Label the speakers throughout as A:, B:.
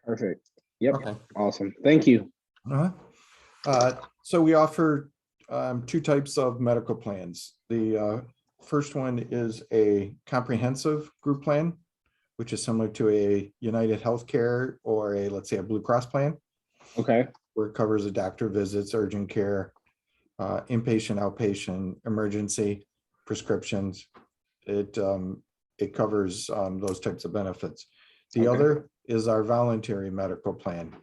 A: Perfect. Yep.
B: Okay.
A: Awesome. Thank you.
B: Uh-huh. So we offer two types of medical plans. The first one is a comprehensive group plan, which is similar to a United Healthcare or a, let's say, a Blue Cross plan,
A: Okay.
B: where it covers the doctor visits, urgent care, inpatient, outpatient, emergency, prescriptions. It covers those types of benefits. The
A: Okay.
B: other is our voluntary medical plan,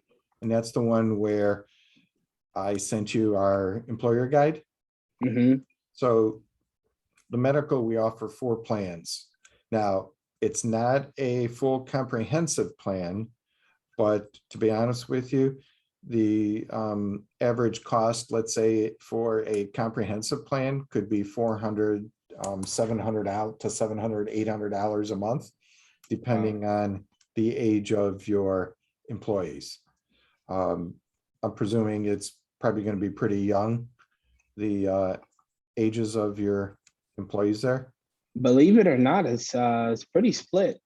B: and that's the one where I sent you our employer guide.
A: Mm-hmm.
B: So the medical, we offer 4 plans. Now, it's not a full comprehensive plan, but to be honest with you, the average cost, let's say, for a comprehensive plan could be $400, $700 to $700, $800 a month, depending on the age of your employees. I'm presuming it's probably going to be pretty young, the ages of your employees there.
A: Believe it or not, it's pretty split.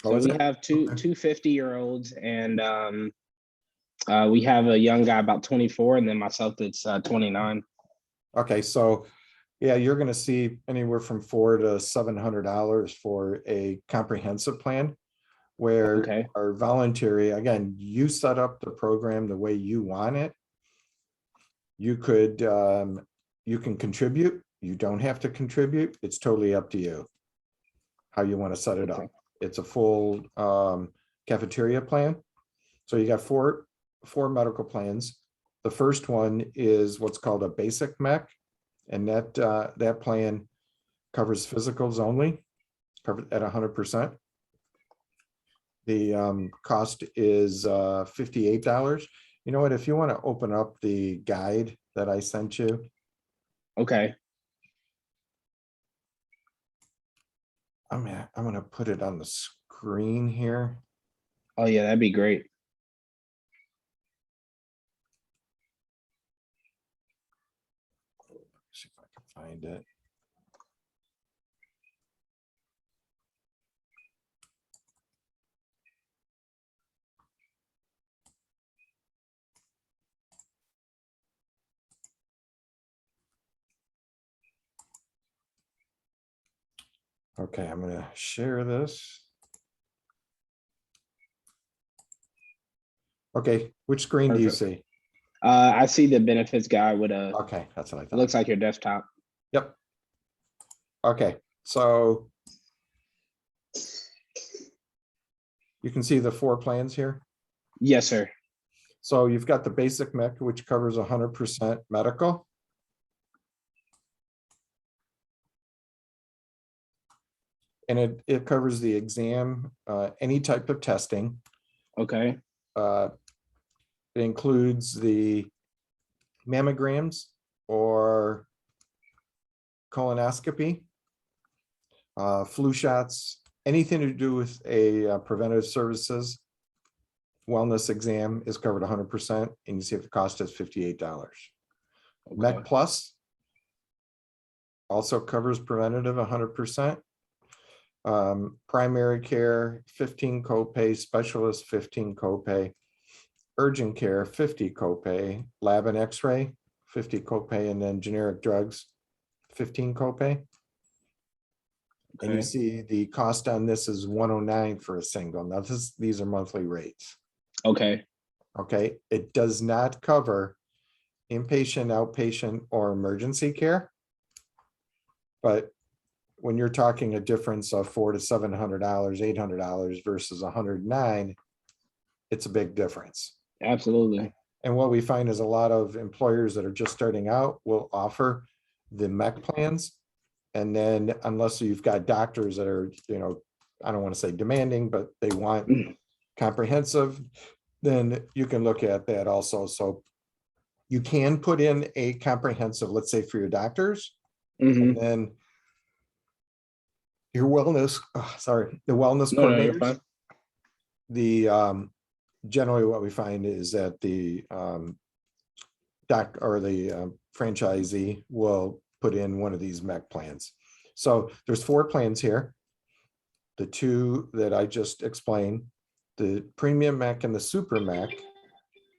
B: Oh,
A: So
B: is
A: we
B: it?
A: have two
B: Okay.
A: 50-year-olds, and we have a young guy about 24, and then myself that's 29.
B: Okay, so yeah, you're going to see anywhere from $400 to $700 for a comprehensive plan, where
A: Okay.
B: our voluntary, again, you set up the program the way you want it. You could, you can contribute. You don't have to contribute. It's totally up to you how you want to set it up.
A: Okay.
B: It's a full cafeteria plan. So you got four medical plans. The first one is what's called a basic mech, and that plan covers physicals only, covered at 100%. The cost is $58. You know what? If you want to open up the guide that I sent you,
A: Okay.
B: I'm gonna put it on the screen here.
A: Oh yeah, that'd be great.
B: See if I can find it. Okay, I'm gonna share this. Okay, which screen do you
A: Perfect.
B: see?
A: I see the benefits guy with
B: Okay, that's what I
A: it
B: thought.
A: looks like your desktop.
B: Yep. Okay, so you can see the 4 plans here.
A: Yes, sir.
B: So you've got the basic mech, which covers 100% medical. And it covers the exam, any type of testing.
A: Okay.
B: It includes the mammograms or colonoscopy, flu shots, anything to do with a preventative services wellness exam is covered 100%, and you see if the cost is $58.
A: Okay.
B: Mech Plus also covers preventative 100%. Primary care, 15 copay, specialist 15 copay, urgent care, 50 copay, lab and x-ray, 50 copay, and then generic drugs, 15 copay. And you
A: Okay.
B: see the cost on this is $109 for a single. Now these are monthly rates.
A: Okay.
B: Okay, it does not cover inpatient, outpatient, or emergency care. But when you're talking a difference of $400 to $700, $800 versus $109, it's a big difference.
A: Absolutely.
B: Okay. And what we find is a lot of employers that are just starting out will offer the mech plans. And then unless you've got doctors that are, you know, I don't want to say demanding, but they want comprehensive, then you can look at that also. So you can put in a comprehensive, let's say for your doctors,
A: Mm-hmm.
B: and then your wellness, the wellness
A: No, no, you're
B: coordinators,
A: fine.
B: the generally what we find is that the doc or the franchisee will put in one of these mech plans. So there's 4 plans here. The 2 that I just explained, The premium mech and the super mech,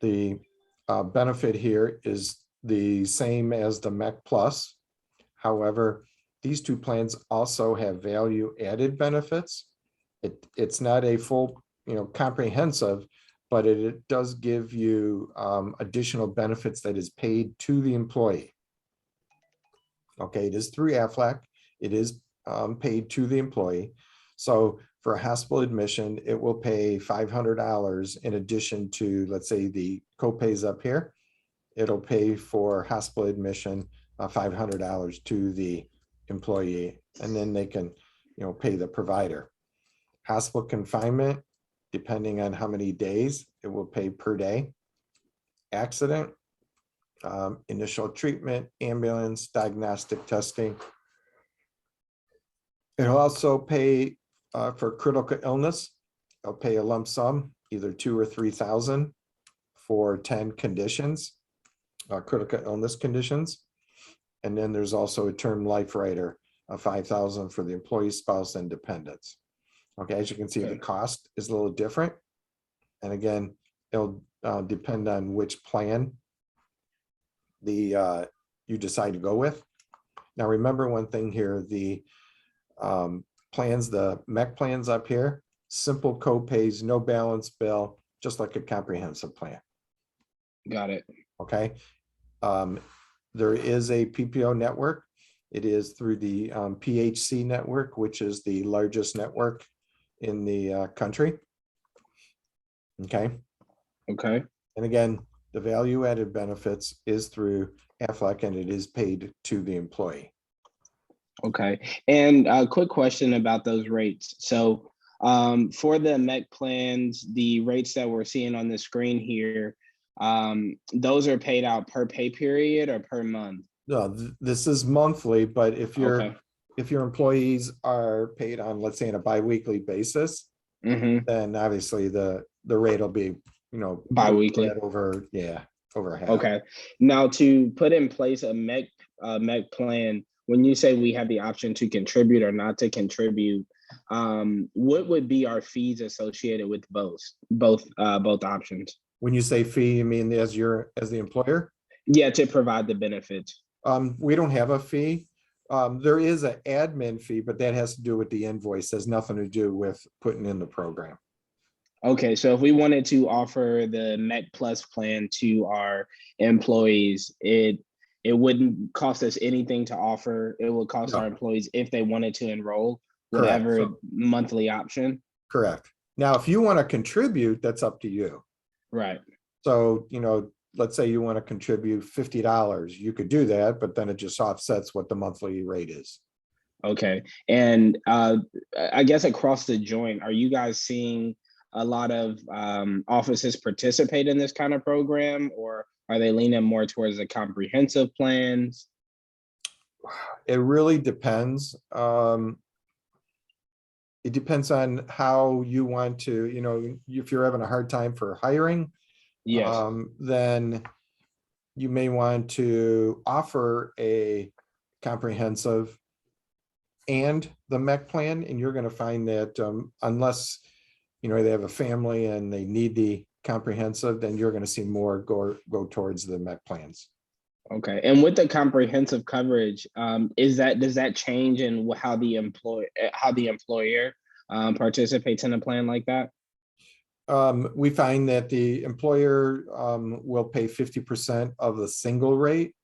B: the benefit here is the same as the mech plus. However, these two plans also have value added benefits. It's not a full, comprehensive, but it does give you additional benefits that is paid to the employee. Okay, it is through Aflac. It is paid to the employee. So for a hospital admission, it will pay $500 in addition to, let's say, the copays up here. It'll pay for hospital admission $500 to the employee, and then they can, pay the provider. Hospital confinement, depending on how many days, it will pay per day. Accident, initial treatment, ambulance, diagnostic testing. It'll also pay for critical illness. It'll pay a lump sum, either 2,000 or 3,000 for 10 conditions, critical illness conditions. And then there's also a term life rider of 5,000 for the employee, spouse, and dependents. Okay, as you can see, the cost is a little different. And again, it'll depend on which plan you decide to go with. Now, remember one thing here, the plans, the mech plans up here, simple co-pays, no balance bill, just like a comprehensive plan.
A: Got it.
B: Okay. There is a PPO network. It is through the PHC network, which is the largest network in the country. Okay.
A: Okay.
B: And again, the value added benefits is through Aflac, and it is paid to the employee.
A: Okay. And a quick question about those rates. So for the MEC plans, the rates that we're seeing on the screen here, those are paid out per pay period or per month?
B: No, this is monthly, but if
A: Okay.
B: your employees are paid on, let's say, on a biweekly basis, then obviously the rate will be,
A: Biweekly.
B: over half.
A: Okay. Now, to put in place a MEC plan, when you say we have the option to contribute or not to contribute, what would be our fees associated with both options?
B: When you say fee, you mean as the employer?
A: Yeah, to provide the benefits.
B: We don't have a fee. There is an admin fee, but that has to do with the invoice. Has nothing to do with putting in the program.
A: Okay, so if we wanted to offer the MEC Plus plan to our employees, it wouldn't cost us anything to offer. It would cost our employees, if they wanted to enroll, whatever monthly option.
B: Correct. Now, if you want to contribute, that's up to you.
A: Right.
B: So, let's say you want to contribute $50, you could do that, but then it just offsets what the monthly rate is.
A: Okay. And I guess across the joint, are you guys seeing a lot of offices participate in this kind of program, or are they leaning more towards the comprehensive plans?
B: It really depends. It depends on how you want to, if you're having a hard time for hiring,
A: yes,
B: then you may want to offer a comprehensive and the MEC plan, and you're going to find that unless they have a family and they need the comprehensive, then you're going to see more go towards the MEC plans.
A: Okay. And with the comprehensive coverage, does that change in how the employer participates in a plan like that?
B: We find that the employer will pay 50% of the single rate.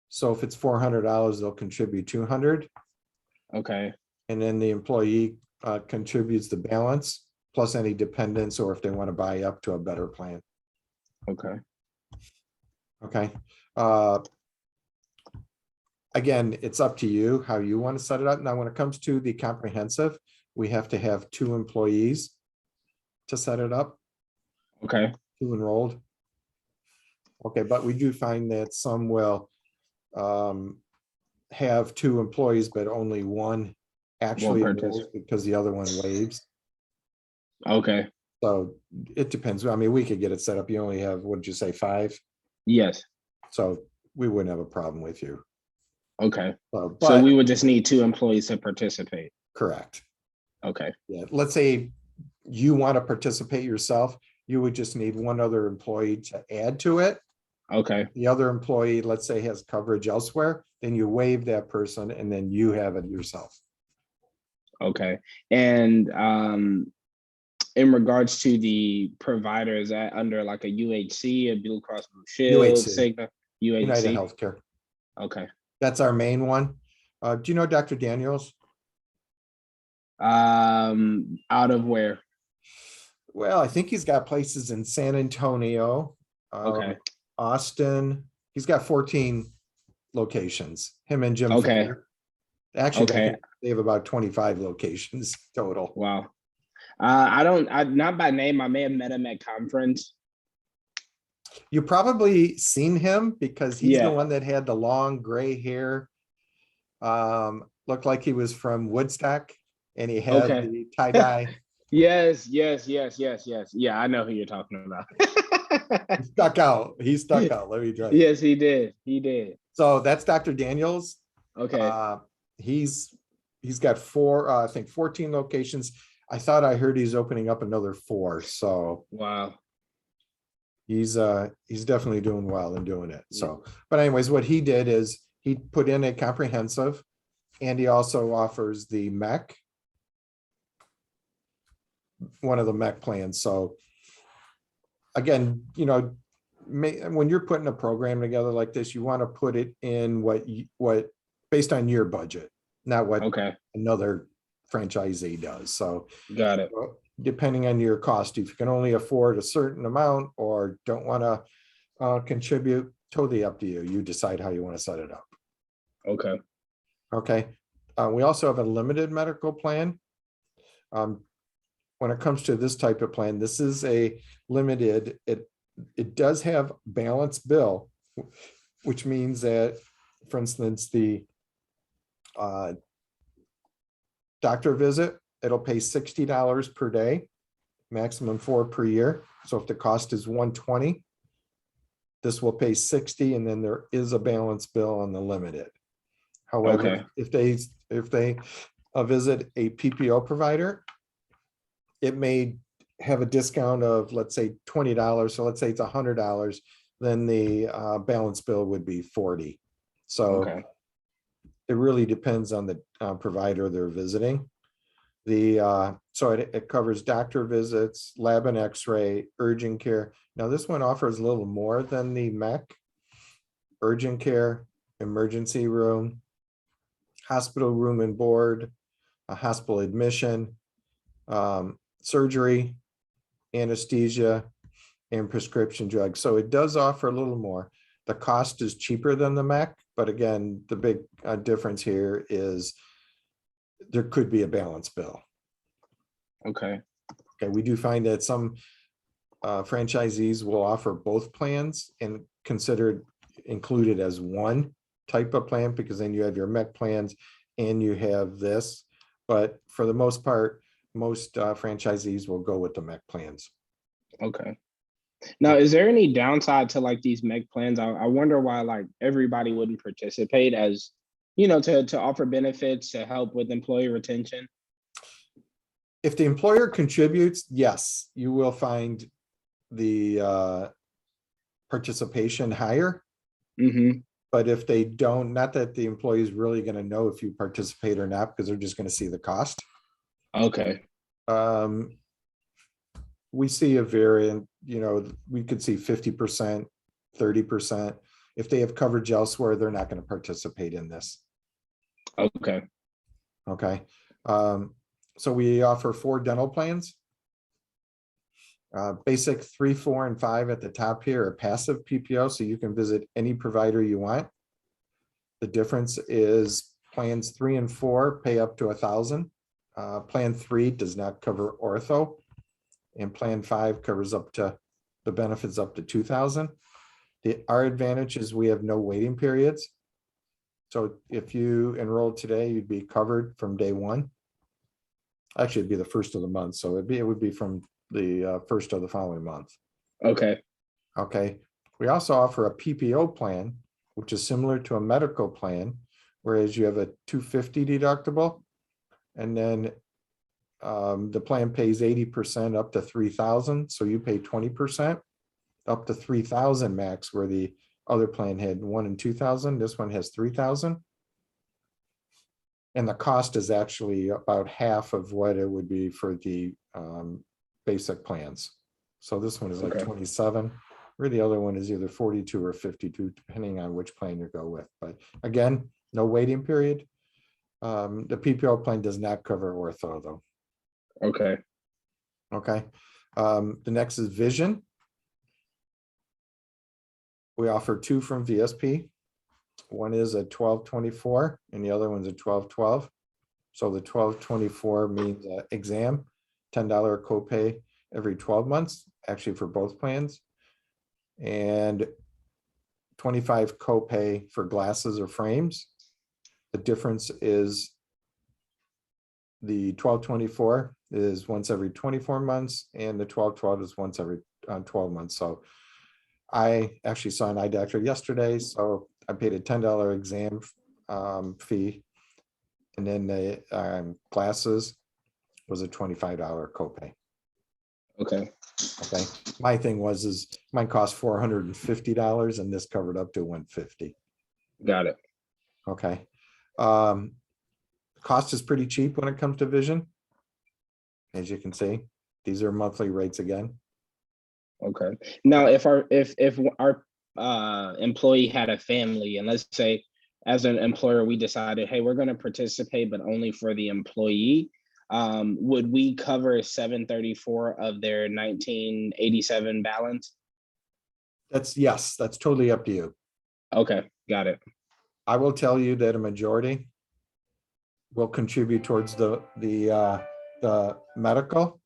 B: So if it's $400, they'll contribute $200.
A: Okay.
B: And then the employee contributes the balance plus any dependents, or if they want to buy up to a better plan.
A: Okay.
B: Okay. Again, it's up to you how you want to set it up. Now, when it comes to the comprehensive, we have to have 2 employees to set it up.
A: Okay.
B: 2 enrolled. Okay, but we do find that some will have 2 employees, but only one actually enrolls because the other one waives.
A: Okay.
B: So it depends. I mean, we could get it set up. You only have, what did you say, 5?
A: Yes.
B: So we wouldn't have a problem with you.
A: Okay.
B: So
A: so we would just need 2 employees to participate.
B: Correct.
A: Okay.
B: Yeah. Let's say you want to participate yourself, you would just need one other employee to add to it.
A: Okay.
B: The other employee, let's say, has coverage elsewhere, then you waive that person and then you have it yourself.
A: Okay. And in regards to the provider, is that under like a UHC, a Blue Cross Blue Shield,
B: UHC.
A: Cigna,
B: United
A: UHC?
B: Healthcare.
A: Okay.
B: That's our main one. Do you know Dr. Daniels?
A: Out of where?
B: Well, I think he's got places in San Antonio,
A: Okay.
B: Austin. He's got 14 locations. Him and Jim
A: Okay.
B: Fuller. Actually,
A: Okay.
B: they have about 25 locations total.
A: Wow. Not by name. I may have met him at conference.
B: You probably seen him because he's
A: Yeah.
B: the one that had the long gray hair. Looked like he was from Woodstock, and he had
A: Okay.
B: the tie-dye.
A: Yes. Yeah, I know who you're talking about.
B: He stuck out. He stuck out. Let me tell you.
A: Yes, he did. He did.
B: So that's Dr. Daniels.
A: Okay.
B: He's got I think 14 locations. I thought I heard he's opening up another 4. So
A: Wow.
B: he's definitely doing well and doing it. So, but anyways, what he did is he put in a comprehensive, and he also offers the MEC, one of the MEC plans. So again, when you're putting a program together like this, you want to put it in what based on your budget, not what another franchisee does. So
A: Got it.
B: depending on your cost, if you can only afford a certain amount or don't want to contribute, totally up to you. You decide how you want to set it up.
A: Okay.
B: Okay. We also have a limited medical plan. When it comes to this type of plan, this is a limited. It does have balance bill, which means that, for instance, the doctor visit, it'll pay $60 per day, maximum 4 per year. So if the cost is $120, this will pay $60, and then there is a balance bill on the limited. However, if they visit a PPO provider, it may have a discount of, let's say, $20. So let's say it's $100, then the balance bill would be $40. So it really depends on the provider they're visiting. So it covers doctor visits, lab and x-ray, urgent care. Now this one offers a little more than the MEC. Urgent care, emergency room, hospital room and board, a hospital admission, surgery, anesthesia, and prescription drugs. So it does offer a little more. The cost is cheaper than the MEC, but again, the big difference here is there could be a balance bill.
A: Okay.
B: We do find that some franchisees will offer both plans and considered included as one type of plan, because then you have your MEC plans and you have this. But for the most part, most franchisees will go with the MEC plans.
A: Okay. Now, is there any downside to like these MEC plans? I wonder why like everybody wouldn't participate, as to offer benefits to help with employee retention.
B: If the employer contributes, yes, you will find the participation higher.
A: Mm-hmm.
B: But if they don't, not that the employee is really going to know if you participate or not, because they're just going to see the cost.
A: Okay.
B: We see a variant, we could see 50%, 30%. If they have coverage elsewhere, they're not going to participate in this.
A: Okay.
B: Okay. So we offer 4 dental plans. Basic 3, 4, and 5 at the top here are passive PPO, so you can visit any provider you want. The difference is plans 3 and 4 pay up to $1,000. Plan 3 does not cover ortho, and plan 5 covers up to the benefits up to $2,000. Our advantage is we have no waiting periods. So if you enroll today, you'd be covered from day 1. Actually, it'd be the first of the month, so it would be from the first of the following month.
A: Okay.
B: Okay. We also offer a PPO plan, which is similar to a medical plan, whereas you have a $250 deductible, and then the plan pays 80% up to 3,000, so you pay 20% up to 3,000 max, where the other plan had 1 and 2,000. This one has 3,000. And the cost is actually about half of what it would be for the basic plans. So this one is like 27, where the other one is either 42 or 52, depending on which plan you go with. But again, no waiting period. The PPO plan does not cover ortho though.
A: Okay.
B: Okay. The next is vision. We offer 2 from VSP. One is a 1224 and the other one's a 1212. So the 1224 means exam, $10 copay every 12 months, actually for both plans. And 25 copay for glasses or frames. The difference is the 1224 is once every 24 months and the 1212 is once every 12 months. So I actually saw an eye doctor yesterday, so I paid a $10 exam fee. And then the glasses was a $25 copay.
A: Okay.
B: Okay. My thing is mine cost $450 and this covered up to $150.
A: Got it.
B: Okay. Cost is pretty cheap when it comes to vision. As you can see, these are monthly rates again.
A: Okay. Now, if our employee had a family, and let's say as an employer we decided, hey, we're going to participate, but only for the employee, would we cover 734 of their 1987 balance?
B: Yes, that's totally up to you.
A: Okay, got it.
B: I will tell you that a majority will contribute towards the medical.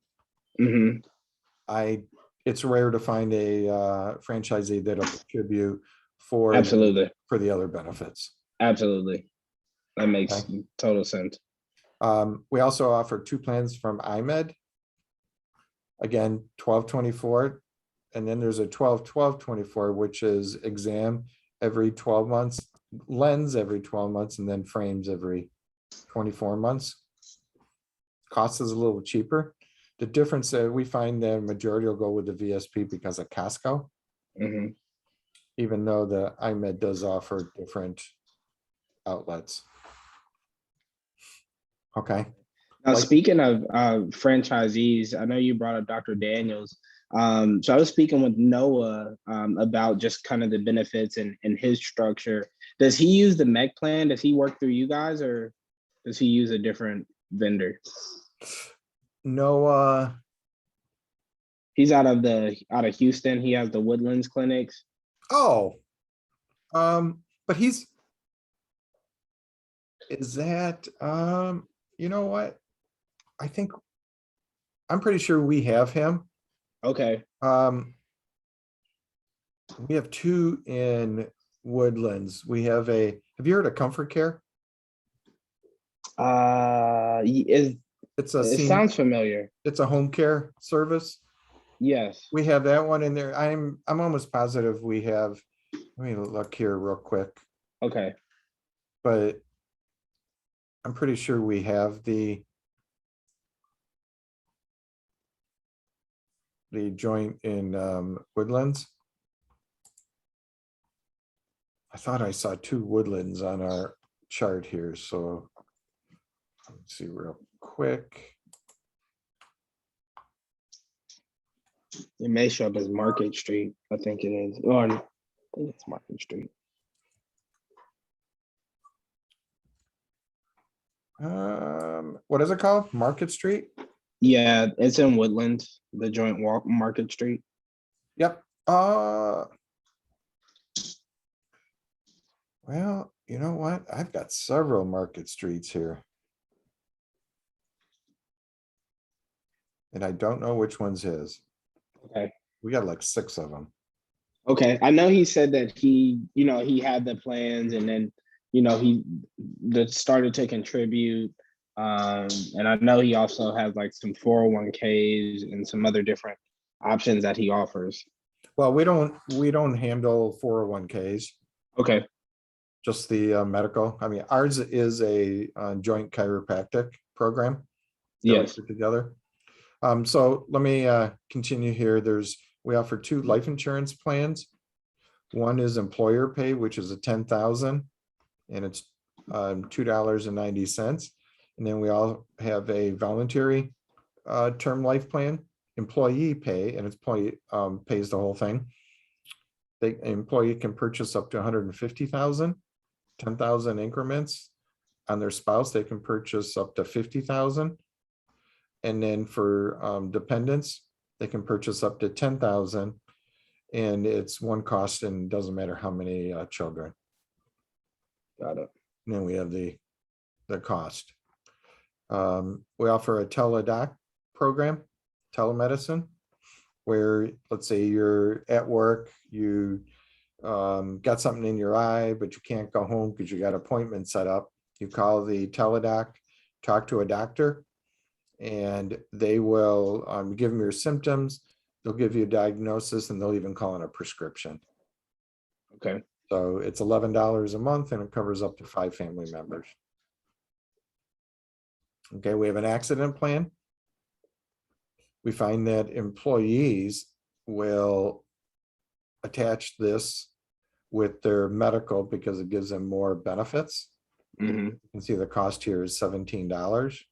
A: Mm-hmm.
B: It's rare to find a franchisee that'll contribute for
A: Absolutely.
B: for the other benefits.
A: Absolutely. That makes total sense.
B: We also offer 2 plans from IMED. Again, 1224, and then there's a 12-12-24, which is exam every 12 months, lens every 12 months, and then frames every 24 months. Cost is a little cheaper. The difference that we find the majority will go with the VSP because of Costco, even though the IMED does offer different outlets. Okay.
A: Now, speaking of franchisees, I know you brought up Dr. Daniels. So I was speaking with Noah about just kind of the benefits and his structure. Does he use the MEC plan? Does he work through you guys, or does he use a different vendor?
B: Noah,
A: he's out of Houston. He has the Woodlands clinics.
B: Oh, but is that you know what? I'm pretty sure we have him.
A: Okay.
B: We have 2 in Woodlands. We have have you heard of Comfort Care?
A: It sounds familiar.
B: It's a home care service.
A: Yes.
B: We have that one in there. I'm almost positive we have. Let me look here real quick.
A: Okay.
B: But I'm pretty sure we have the joint in Woodlands. I thought I saw 2 Woodlands on our chart here, so let's see real quick.
A: It may show up as Market Street. I think it is. Or I think it's Market Street.
B: What is it called? Market Street?
A: Yeah, it's in Woodlands, the joint Market Street.
B: Yep. Well, you know what? I've got several Market Streets here. And I don't know which one's his.
A: Okay.
B: We got like 6 of them.
A: Okay. I know he said that he had the plans, and then, he started to contribute. And I know he also has like some 401ks and some other different options that he offers.
B: Well, we don't handle 401ks.
A: Okay.
B: Just the medical. I mean, ours is a joint chiropractic program. that we
A: Yes.
B: put together. So let me continue here. We offer 2 life insurance plans. One is employer pay, which is a 10,000, and it's $2.90. And then we all have a voluntary term life plan, employee pay, and it's pays the whole thing. The employee can purchase up to 150,000, 10,000 increments. On their spouse, they can purchase up to 50,000. And then for dependents, they can purchase up to 10,000. And it's one cost and doesn't matter how many children.
A: Got it.
B: And then we have the cost. We offer a teledoc program, telemedicine, where let's say you're at work, you got something in your eye, but you can't go home because you got appointment set up. You call the teledoc, talk to a doctor, and they will give them your symptoms. They'll give you a diagnosis, and they'll even call in a prescription.
A: Okay.
B: So it's $11 a month, and it covers up to 5 family members. Okay, we have an accident plan. We find that employees will attach this with their medical because it gives them more benefits. You can see the cost here is $17.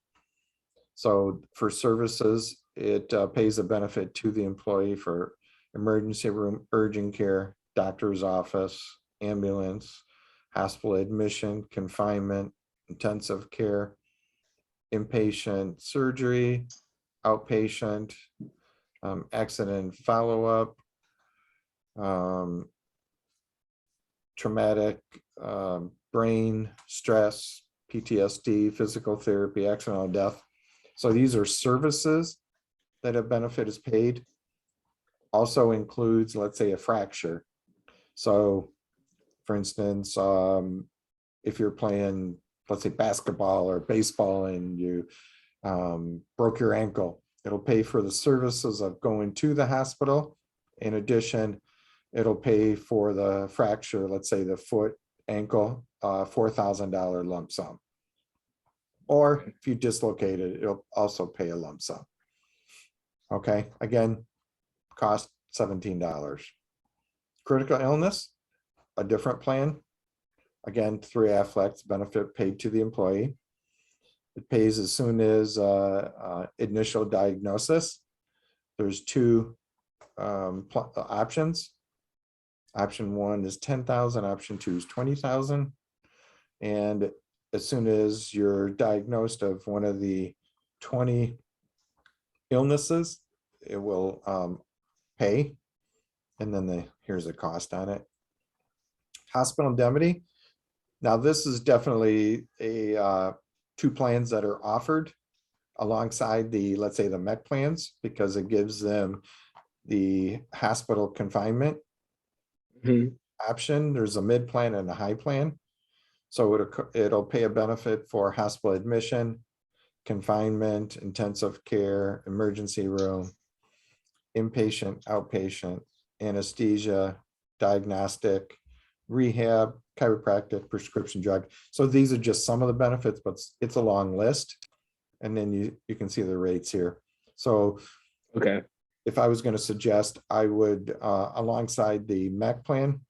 B: So for services, it pays a benefit to the employee for emergency room, urgent care, doctor's office, ambulance, hospital admission, confinement, intensive care, inpatient surgery, outpatient, accident follow-up, traumatic brain stress, PTSD, physical therapy, accidental death. So these are services that a benefit is paid. Also includes, let's say, a fracture. So for instance, if you're playing, let's say, basketball or baseball and you broke your ankle, it'll pay for the services of going to the hospital. In addition, it'll pay for the fracture, let's say the foot, ankle, $4,000 lump sum. Or if you dislocate it, it'll also pay a lump sum. Okay, again, cost $17. Critical illness, a different plan. Again, through Aflac, benefit paid to the employee. It pays as soon as initial diagnosis. There's 2 options. Option 1 is 10,000, option 2 is 20,000. And as soon as you're diagnosed of one of the 20 illnesses, it will pay. And then here's the cost on it. Hospital indemnity. Now this is definitely a 2 plans that are offered alongside the, let's say, the MEC plans, because it gives them the hospital confinement option. There's a mid plan and a high plan. So it'll pay a benefit for hospital admission, confinement, intensive care, emergency room, inpatient, outpatient, anesthesia, diagnostic, rehab, chiropractic, prescription drug. So these are just some of the benefits, but it's a long list. And then you can see the rates here. So
A: okay,
B: if I was going to suggest, I would, alongside the MEC plan,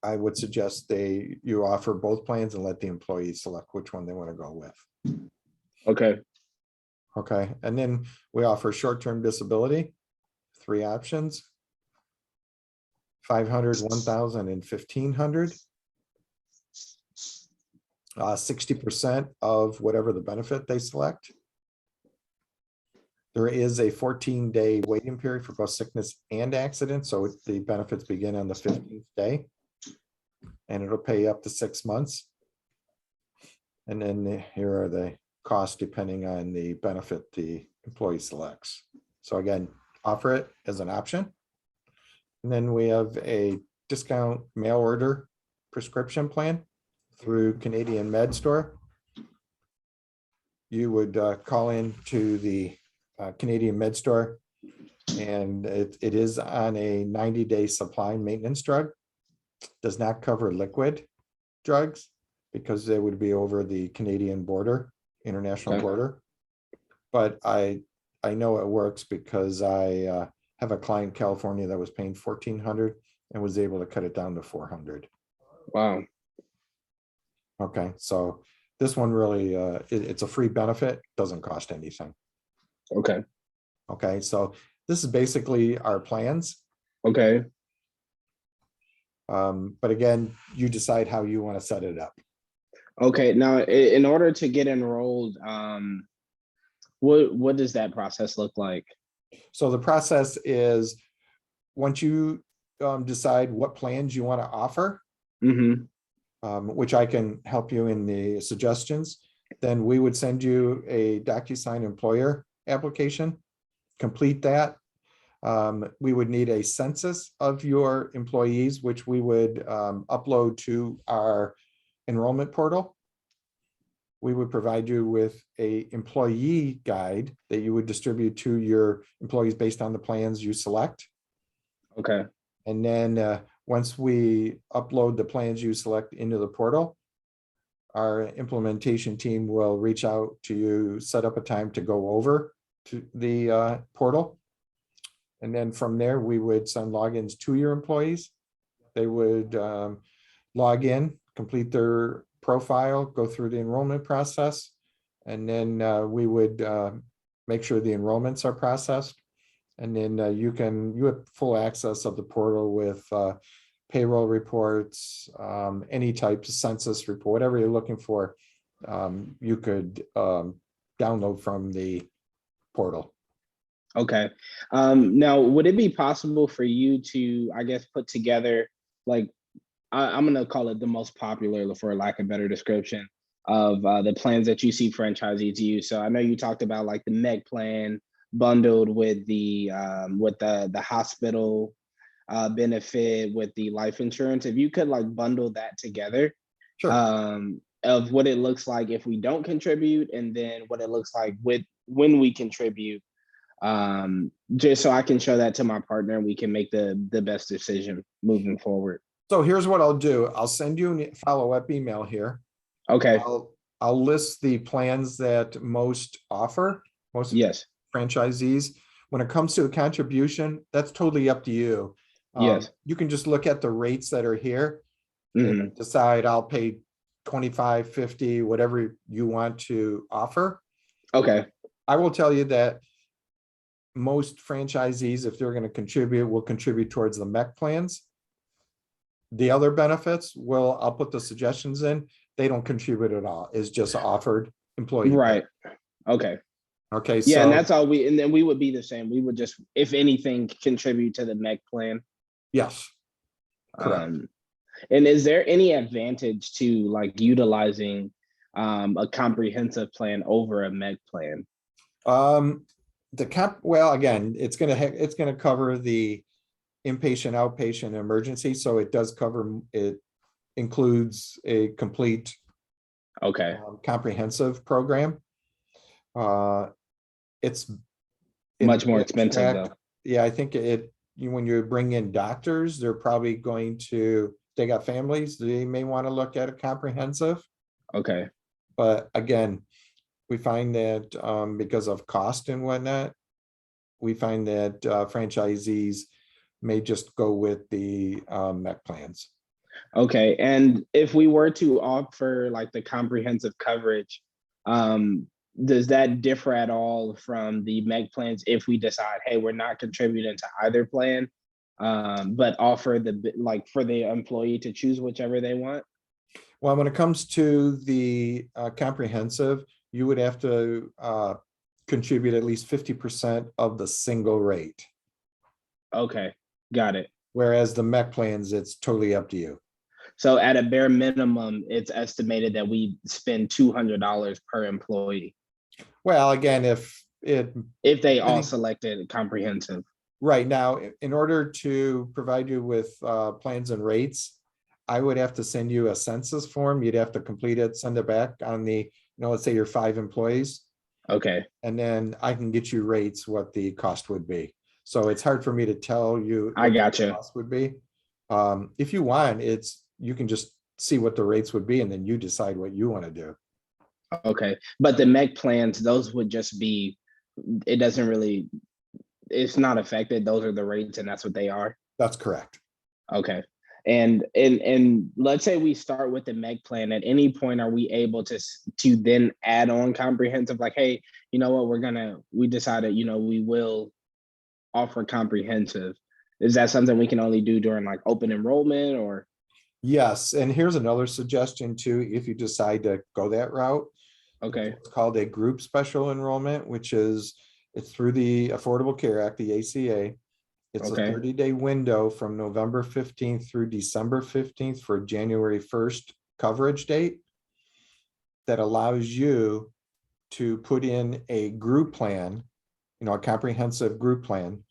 B: I would suggest you offer both plans and let the employees select which one they want to go with.
A: okay,
B: Okay, and then we offer short-term disability, 3 options, 500, 1,000, and 1,500. 60% of whatever the benefit they select. There is a 14-day waiting period for both sickness and accident, so the benefits begin on the 15th day, and it'll pay up to 6 months. And then here are the costs depending on the benefit the employee selects. So again, offer it as an option. And then we have a discount mail order prescription plan through Canadian Med Store. You would call in to the Canadian Med Store, and it is on a 90-day supply maintenance drug. Does not cover liquid drugs because they would be over the Canadian border, international border. but I know it works because I have a client in California that was paying 1,400 and was able to cut it down to 400.
A: Wow.
B: Okay, so this one really, it's a free benefit, doesn't cost anything.
A: Okay.
B: Okay, so this is basically our plans.
A: Okay.
B: But again, you decide how you want to set it up.
A: Okay. Now, in order to get enrolled, what does that process look like?
B: So the process is once you decide what plans you want to offer,
A: Mm-hmm.
B: which I can help you in the suggestions, then we would send you a DocuSign employer application. Complete that. We would need a census of your employees, which we would upload to our enrollment portal. We would provide you with a employee guide that you would distribute to your employees based on the plans you select.
A: Okay.
B: And then once we upload the plans you select into the portal, our implementation team will reach out to you, set up a time to go over to the portal. And then from there, we would send logins to your employees. They would log in, complete their profile, go through the enrollment process, and then we would make sure the enrollments are processed. And then you have full access of the portal with payroll reports, any type of census report, whatever you're looking for, you could download from the portal.
A: Okay. Now, would it be possible for you to, I guess, put together, like, I'm going to call it the most popular, for lack of a better description, of the plans that you see franchisees use? So I know you talked about like the MEG plan bundled with the hospital benefit with the life insurance. If you could like bundle that together,
B: Sure.
A: of what it looks like if we don't contribute, and then what it looks like with when we contribute, just so I can show that to my partner and we can make the best decision moving forward.
B: So here's what I'll do. I'll send you a follow-up email here.
A: Okay.
B: I'll list the plans that most offer, most
A: Yes.
B: franchisees. When it comes to a contribution, that's totally up to you.
A: Yes.
B: You can just look at the rates that are here
A: Mhm.
B: and decide I'll pay 25, 50, whatever you want to offer.
A: Okay.
B: I will tell you that most franchisees, if they're going to contribute, will contribute towards the MEC plans. The other benefits, I'll put the suggestions in. They don't contribute at all. It's just offered employee.
A: Right. Okay.
B: Okay.
A: Yeah,
B: So
A: and that's all and then we would be the same. We would just, if anything, contribute to the MEC plan.
B: yes, correct.
A: And is there any advantage to like utilizing a comprehensive plan over a MEC plan?
B: Well, again, it's gonna cover the inpatient, outpatient, emergency. So it does cover, it includes a complete
A: Okay.
B: comprehensive program. It's
A: Much more expensive though.
B: Yeah, I think when you bring in doctors, they're probably going to, they got families, they may want to look at a comprehensive.
A: Okay.
B: But again, we find that because of cost and whatnot, we find that franchisees may just go with the MEC plans.
A: Okay. And if we were to offer like the comprehensive coverage, does that differ at all from the MEG plans if we decide, hey, we're not contributing to either plan, but offer like for the employee to choose whichever they want?
B: Well, when it comes to the comprehensive, you would have to contribute at least 50% of the single rate.
A: Okay, got it.
B: Whereas the MEC plans, it's totally up to you.
A: So at a bare minimum, it's estimated that we spend $200 per employee.
B: Well, again, if
A: they all selected comprehensive.
B: Right now, in order to provide you with plans and rates, I would have to send you a census form. You'd have to complete it, send it back on the, let's say you're 5 employees.
A: Okay.
B: And then I can get you rates, what the cost would be. So it's hard for me to tell you.
A: I got you.
B: Cost would be. If you want, you can just see what the rates would be, and then you decide what you want to do.
A: Okay, but the MEC plans, those would just be, it doesn't really, it's not affected. Those are the rates and that's what they are.
B: That's correct.
A: Okay. And let's say we start with the MEC plan. At any point, are we able to then add on comprehensive? Like, hey, you know what, we decided, we will offer comprehensive. Is that something we can only do during like open enrollment or?
B: Yes, and here's another suggestion too, if you decide to go that route.
A: Okay.
B: It's called a group special enrollment, which is, it's through the Affordable Care Act, the ACA. It's a
A: Okay.
B: 30-day window from November 15th through December 15th for January 1st coverage date that allows you to put in a group plan, a comprehensive group plan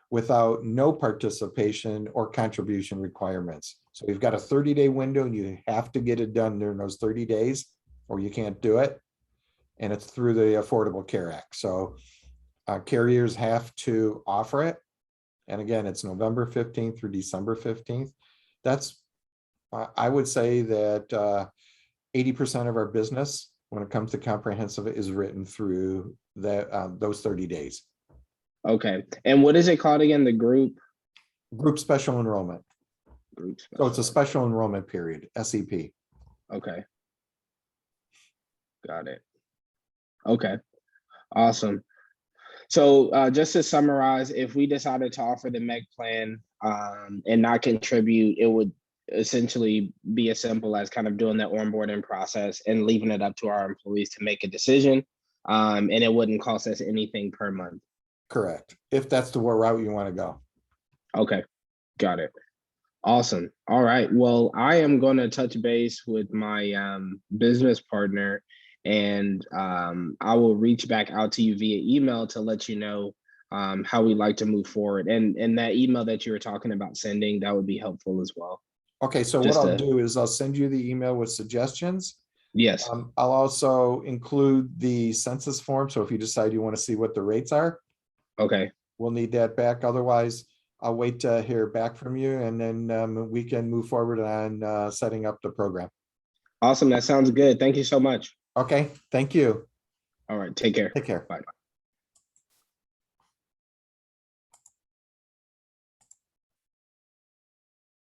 B: without no participation or contribution requirements. So you've got a 30-day window and you have to get it done during those 30 days or you can't do it. And it's through the Affordable Care Act. So carriers have to offer it. And again, it's November 15th through December 15th. That's, I would say that 80% of our business when it comes to comprehensive is written through those 30 days.
A: Okay. And what is it called again? The group
B: Special enrollment. So it's a special enrollment period, SEP.
A: Okay. Got it. Okay. Awesome. So just to summarize, if we decided to offer the MEC plan and not contribute, it would essentially be as simple as kind of doing that onboarding process and leaving it up to our employees to make a decision. And it wouldn't cost us anything per month.
B: Correct. If that's the route you want to go.
A: Okay. Got it. Awesome. All right. Well, I am going to touch base with my business partner, and I will reach back out to you via email to let you know how we'd like to move forward. And that email that you were talking about sending, that would be helpful as well.
B: Okay, so what I'll do is I'll send you the email with suggestions.
A: Yes.
B: I'll also include the census form. So if you decide you want to see what the rates are,
A: okay,
B: we'll need that back. Otherwise, I'll wait to hear back from you, and then we can move forward on setting up the program.
A: Awesome. That sounds good. Thank you so much.
B: Okay, thank you.
A: All right. Take care.
B: Take care.
A: Bye.